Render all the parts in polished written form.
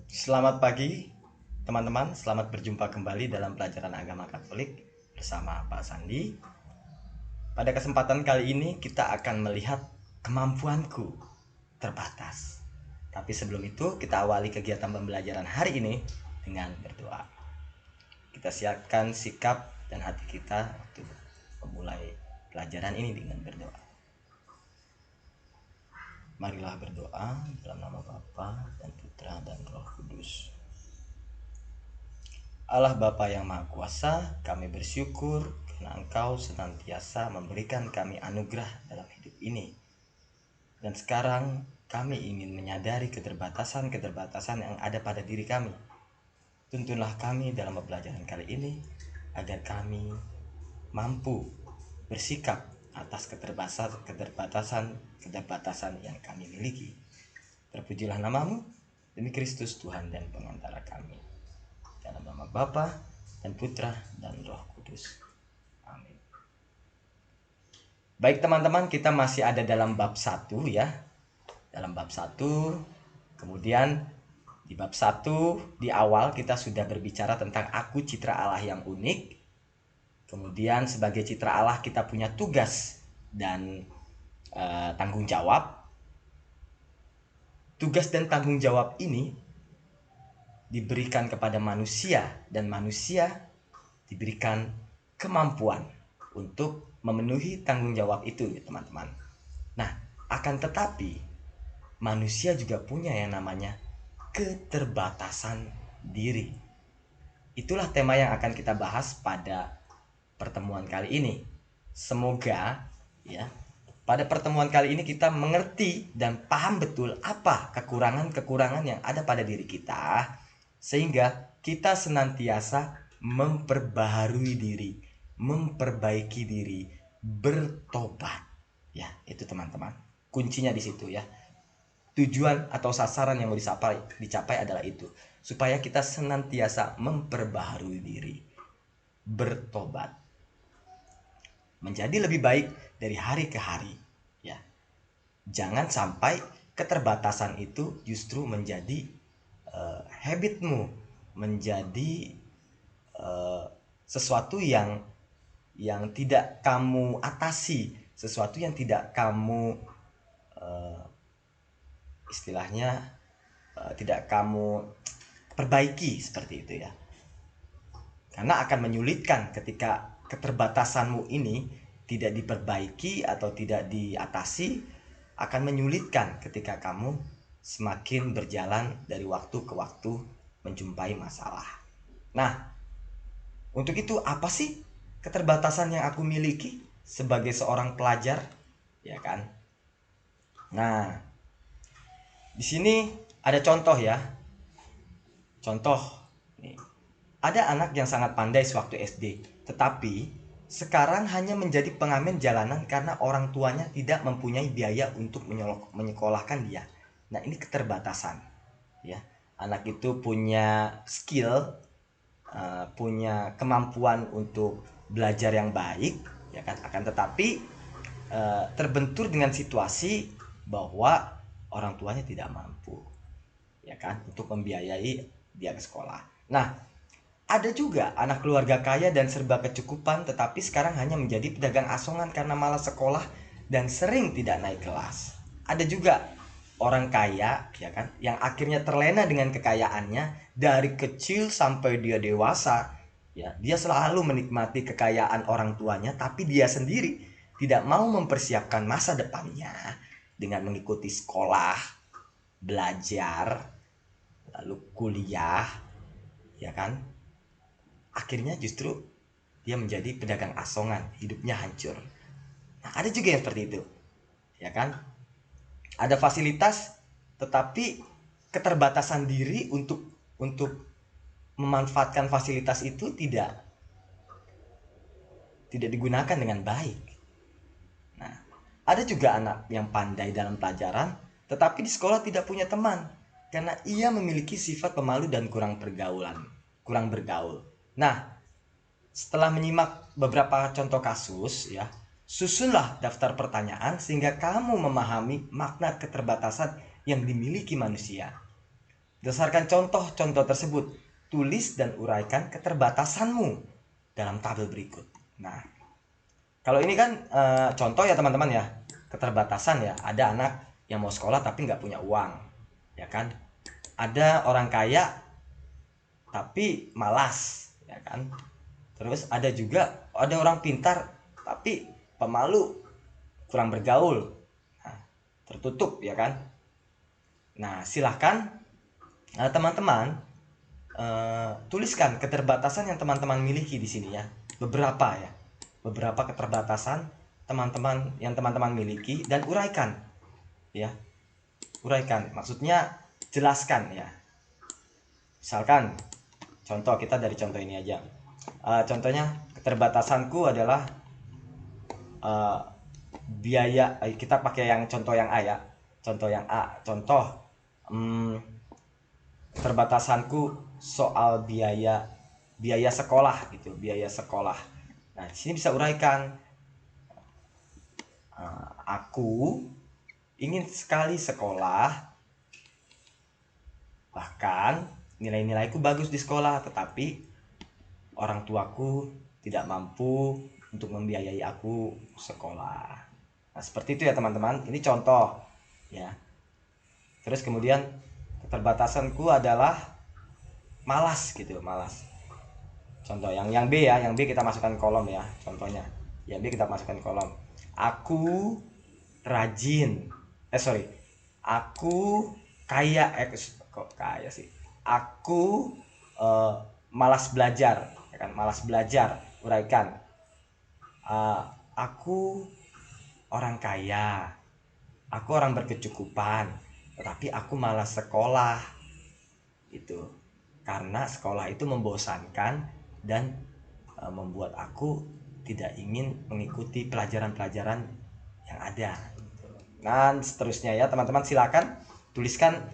Selamat pagi, teman-teman. Selamat berjumpa kembali dalam pelajaran agama Katolik bersama Pak Sandi. Pada kesempatan kali ini kita akan melihat kemampuanku terbatas. Tapi sebelum itu kita awali kegiatan pembelajaran hari ini dengan berdoa. Kita siapkan sikap dan hati kita untuk memulai pelajaran ini dengan berdoa. Marilah berdoa dalam nama Bapa dan Putra dan Roh Kudus. Allah Bapa yang Maha Kuasa, kami bersyukur karena Engkau senantiasa memberikan kami anugerah dalam hidup ini. Dan sekarang kami ingin menyadari keterbatasan-keterbatasan yang ada pada diri kami. Tuntunlah kami dalam pembelajaran kali ini agar kami mampu bersikap atas keterbatasan yang kami miliki. Terpujilah namamu, demi Kristus Tuhan dan pengantara kami. Dalam nama Bapa dan Putra dan Roh Kudus. Amin. Baik teman-teman, kita masih ada dalam bab 1 ya. Dalam bab 1, kemudian di bab 1 di awal kita sudah berbicara tentang aku citra Allah yang unik. Kemudian sebagai citra Allah kita punya tugas dan tanggung jawab. Tugas dan tanggung jawab ini diberikan kepada manusia dan manusia diberikan kemampuan untuk memenuhi tanggung jawab itu ya teman-teman. Nah, akan tetapi manusia juga punya yang namanya keterbatasan diri. Itulah tema yang akan kita bahas pada pertemuan kali ini. Semoga ya pada pertemuan kali ini kita mengerti dan paham betul apa kekurangan-kekurangan yang ada pada diri kita, sehingga kita senantiasa memperbaharui diri, memperbaiki diri, bertobat. Ya, itu teman-teman. Kuncinya di situ ya. Tujuan atau sasaran yang mau dicapai adalah itu, supaya kita senantiasa memperbaharui diri, bertobat, menjadi lebih baik dari hari ke hari ya. Jangan sampai keterbatasan itu justru menjadi habitmu, menjadi sesuatu yang tidak kamu atasi, sesuatu yang tidak kamu istilahnya tidak kamu perbaiki seperti itu ya. Karena akan menyulitkan ketika keterbatasanmu ini tidak diperbaiki atau tidak diatasi, akan menyulitkan ketika kamu semakin berjalan dari waktu ke waktu menjumpai masalah. Nah, untuk itu apa sih keterbatasan yang aku miliki sebagai seorang pelajar, ya kan? Nah, di sini ada contoh ya. Contoh nih. Ada anak yang sangat pandai sewaktu SD, tetapi sekarang hanya menjadi pengamen jalanan karena orang tuanya tidak mempunyai biaya untuk menyekolahkan dia. Nah, ini keterbatasan ya. Anak itu punya skill, punya kemampuan untuk belajar yang baik ya kan, akan tetapi terbentur dengan situasi bahwa orang tuanya tidak mampu ya kan untuk membiayai dia ke sekolah. Nah, ada juga anak keluarga kaya dan serba kecukupan, tetapi sekarang hanya menjadi pedagang asongan karena malas sekolah dan sering tidak naik kelas. Ada juga orang kaya ya kan yang akhirnya terlena dengan kekayaannya dari kecil sampai dia dewasa ya. Dia selalu menikmati kekayaan orang tuanya, tapi dia sendiri tidak mau mempersiapkan masa depannya dengan mengikuti sekolah, belajar, lalu kuliah ya kan. Akhirnya justru dia menjadi pedagang asongan, hidupnya hancur. Nah, ada juga yang seperti itu ya kan. Ada fasilitas tetapi keterbatasan diri untuk memanfaatkan fasilitas itu tidak digunakan dengan baik. Nah, ada juga anak yang pandai dalam pelajaran tetapi di sekolah tidak punya teman karena ia memiliki sifat pemalu dan kurang bergaul. Nah, setelah menyimak beberapa contoh kasus ya, susunlah daftar pertanyaan sehingga kamu memahami makna keterbatasan yang dimiliki manusia. Berdasarkan contoh-contoh tersebut, tulis dan uraikan keterbatasanmu dalam tabel berikut. Nah, kalau ini kan contoh ya teman-teman ya, keterbatasan ya. Ada anak yang mau sekolah tapi nggak punya uang, ya kan? Ada orang kaya tapi malas, ya kan? Terus ada orang pintar tapi pemalu, kurang bergaul, nah, tertutup, ya kan? Nah, silahkan teman-teman tuliskan keterbatasan yang teman-teman miliki di sini ya. Beberapa keterbatasan teman-teman miliki, dan uraikan ya. Uraikan maksudnya jelaskan ya. Misalkan contoh, kita dari contoh ini aja. Contohnya, keterbatasanku adalah biaya. Kita pakai yang contoh yang A ya. Contoh yang A. Keterbatasanku soal biaya sekolah gitu, biaya sekolah. Nah, di sini bisa uraikan. Aku ingin sekali sekolah, bahkan nilai-nilaiku bagus di sekolah, tetapi orang tuaku tidak mampu untuk membiayai aku sekolah. Nah, seperti itu ya teman-teman. Ini contoh ya. Terus kemudian keterbatasanku adalah malas gitu, malas. Contoh yang B ya, yang B kita masukkan kolom ya, contohnya. Yang B kita masukkan kolom. Aku rajin. Aku kaya. Kok kaya sih? Aku malas belajar, ya kan? Malas belajar. Uraikan. Aku orang kaya. Aku orang berkecukupan, tetapi aku malas sekolah. Itu karena sekolah itu membosankan dan membuat aku tidak ingin mengikuti pelajaran-pelajaran yang ada. Dan seterusnya ya teman-teman, silakan tuliskan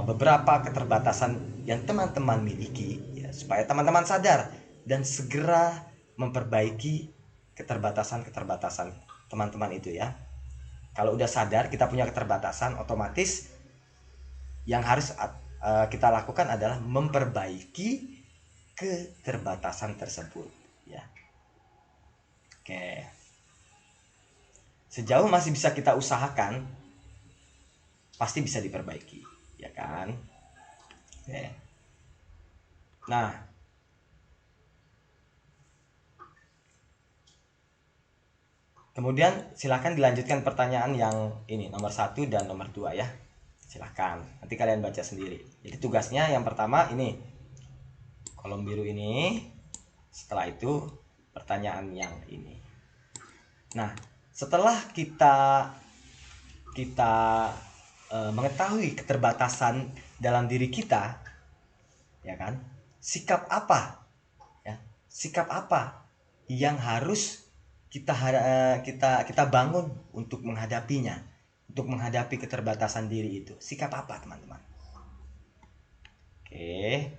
beberapa keterbatasan yang teman-teman miliki ya, supaya teman-teman sadar dan segera memperbaiki keterbatasan teman-teman itu ya. Kalau udah sadar kita punya keterbatasan, otomatis yang harus kita lakukan adalah memperbaiki keterbatasan tersebut ya. Oke. Sejauh masih bisa kita usahakan, pasti bisa diperbaiki, ya kan? Oke. Nah, kemudian silahkan dilanjutkan pertanyaan yang ini, nomor 1 dan nomor 2 ya. Silahkan, nanti kalian baca sendiri. Jadi tugasnya yang pertama ini, kolom biru ini. Setelah itu pertanyaan yang ini. Nah, setelah kita mengetahui keterbatasan dalam diri kita, ya kan? Sikap apa yang harus kita bangun untuk menghadapinya, untuk menghadapi keterbatasan diri itu? Sikap apa, teman-teman? Oke.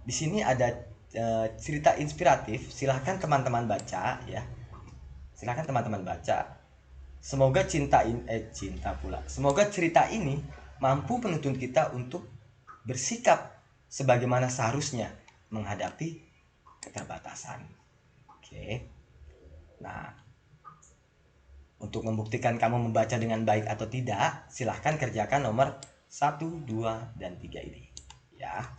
Di sini ada cerita inspiratif. Silahkan teman-teman baca ya. Silahkan teman-teman baca. Semoga Semoga cerita ini mampu menuntun kita untuk bersikap sebagaimana seharusnya menghadapi keterbatasan. Oke. Nah, untuk membuktikan kamu membaca dengan baik atau tidak, silahkan kerjakan nomor 1, 2, dan 3 ini. Ya.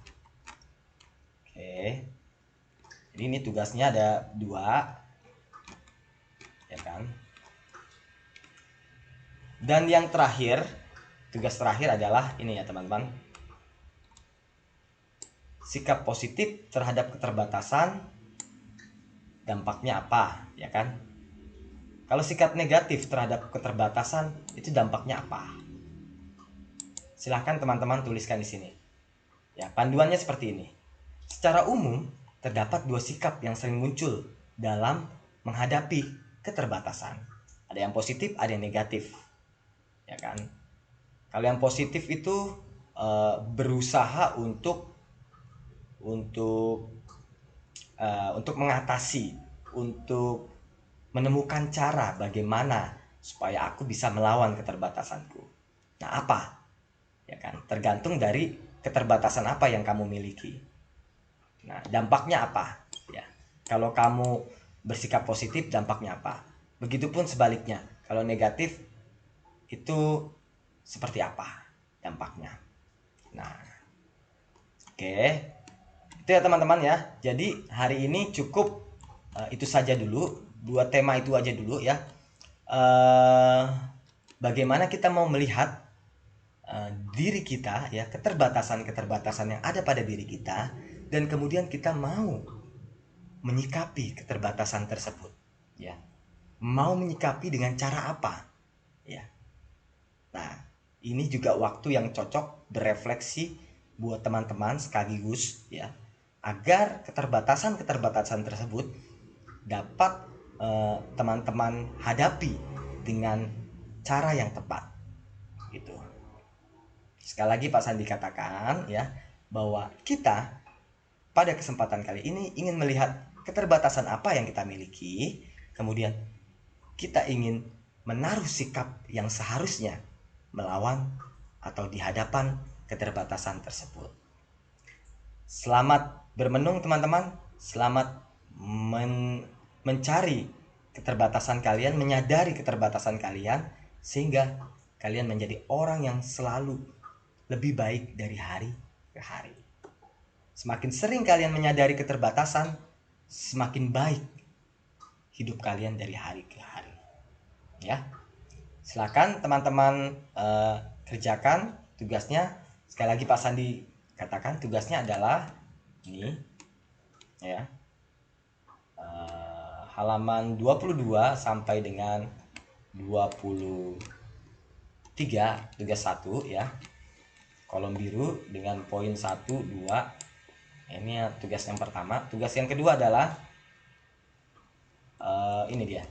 Oke. Jadi ini tugasnya ada 2. Ya kan? Dan yang terakhir, tugas terakhir adalah ini ya teman-teman. Sikap positif terhadap keterbatasan, dampaknya apa, ya kan? Kalau sikap negatif terhadap keterbatasan, itu dampaknya apa? Silahkan teman-teman tuliskan di sini. Ya, panduannya seperti ini. Secara umum, terdapat 2 sikap yang sering muncul dalam menghadapi keterbatasan. Ada yang positif, ada yang negatif. Ya kan? Kalau yang positif itu berusaha untuk mengatasi, untuk menemukan cara bagaimana supaya aku bisa melawan keterbatasanku. Nah, apa? Ya kan? Tergantung dari keterbatasan apa yang kamu miliki. Nah, dampaknya apa? Ya. Kalau kamu bersikap positif, dampaknya apa? Begitupun sebaliknya. Kalau negatif, itu seperti apa dampaknya? Nah, oke. Itu ya teman-teman ya. Jadi hari ini cukup itu saja dulu. 2 tema itu aja dulu ya. Bagaimana kita mau melihat diri kita ya, keterbatasan-keterbatasan yang ada pada diri kita, dan kemudian kita mau menyikapi keterbatasan tersebut ya. Mau menyikapi dengan cara apa ya. Nah, ini juga waktu yang cocok berefleksi buat teman-teman sekaligus ya, agar keterbatasan-keterbatasan tersebut dapat teman-teman hadapi dengan cara yang tepat gitu. Sekali lagi Pak Sandi katakan ya, bahwa kita pada kesempatan kali ini ingin melihat keterbatasan apa yang kita miliki, kemudian kita ingin menaruh sikap yang seharusnya melawan atau di hadapan keterbatasan tersebut. Selamat bermenung teman-teman, selamat mencari keterbatasan kalian, menyadari keterbatasan kalian, sehingga kalian menjadi orang yang selalu lebih baik dari hari ke hari. Semakin sering kalian menyadari keterbatasan, semakin baik hidup kalian dari hari ke hari. Ya, silakan teman-teman kerjakan tugasnya. Sekali lagi Pak Sandi katakan, tugasnya adalah ini ya, halaman 22 sampai dengan 23, tugas 1 ya, kolom biru dengan poin 1, 2. Ini ya, tugas yang pertama. Tugas yang kedua adalah ini dia,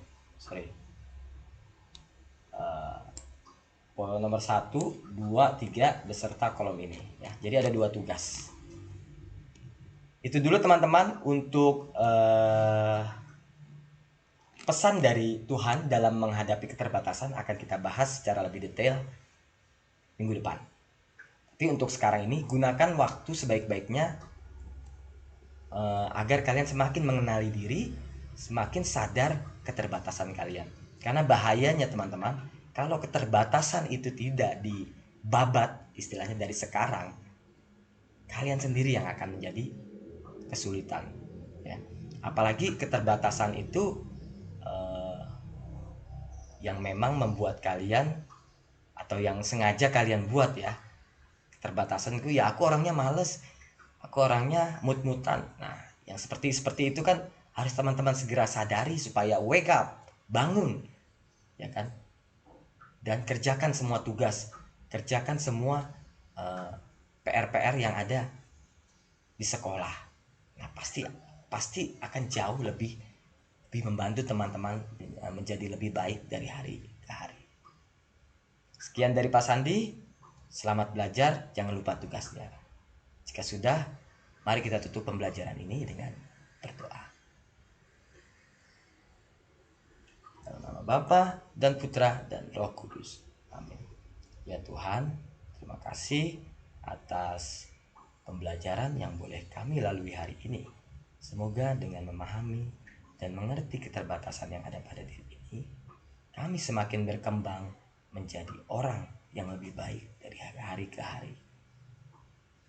poin nomor 1, 2, 3 beserta kolom ini ya. Jadi ada 2 tugas. Itu dulu teman-teman untuk pesan dari Tuhan dalam menghadapi keterbatasan. Akan kita bahas secara lebih detail minggu depan. Tapi untuk sekarang ini, gunakan waktu sebaik-baiknya agar kalian semakin mengenali diri, semakin sadar keterbatasan kalian. Karena bahayanya teman-teman, kalau keterbatasan itu tidak dibabat, istilahnya dari sekarang, kalian sendiri yang akan menjadi kesulitan ya. Apalagi keterbatasan itu yang memang membuat kalian, atau yang sengaja kalian buat ya. Keterbatasan itu ya, aku orangnya males, aku orangnya mut-mutan. Nah, yang seperti itu kan harus teman-teman segera sadari supaya wake up, bangun, ya kan? Dan kerjakan semua tugas, kerjakan semua PR-PR yang ada di sekolah. Nah, pasti akan jauh lebih membantu teman-teman menjadi lebih baik dari hari ke hari. Sekian dari Pak Sandi. Selamat belajar, jangan lupa tugasnya. Jika sudah, mari kita tutup pembelajaran ini dengan berdoa. Dalam nama Bapa dan Putra dan Roh Kudus. Amin. Ya Tuhan, terima kasih atas pembelajaran yang boleh kami lalui hari ini. Semoga dengan memahami dan mengerti keterbatasan yang ada pada diri ini, kami semakin berkembang menjadi orang yang lebih baik dari hari ke hari.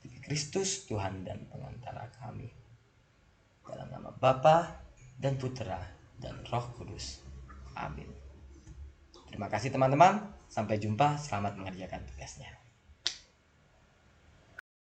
Demi Kristus Tuhan dan pengantara kami. Dalam nama Bapa dan Putra dan Roh Kudus. Amin. Terima kasih teman-teman. Sampai jumpa. Selamat mengerjakan tugasnya.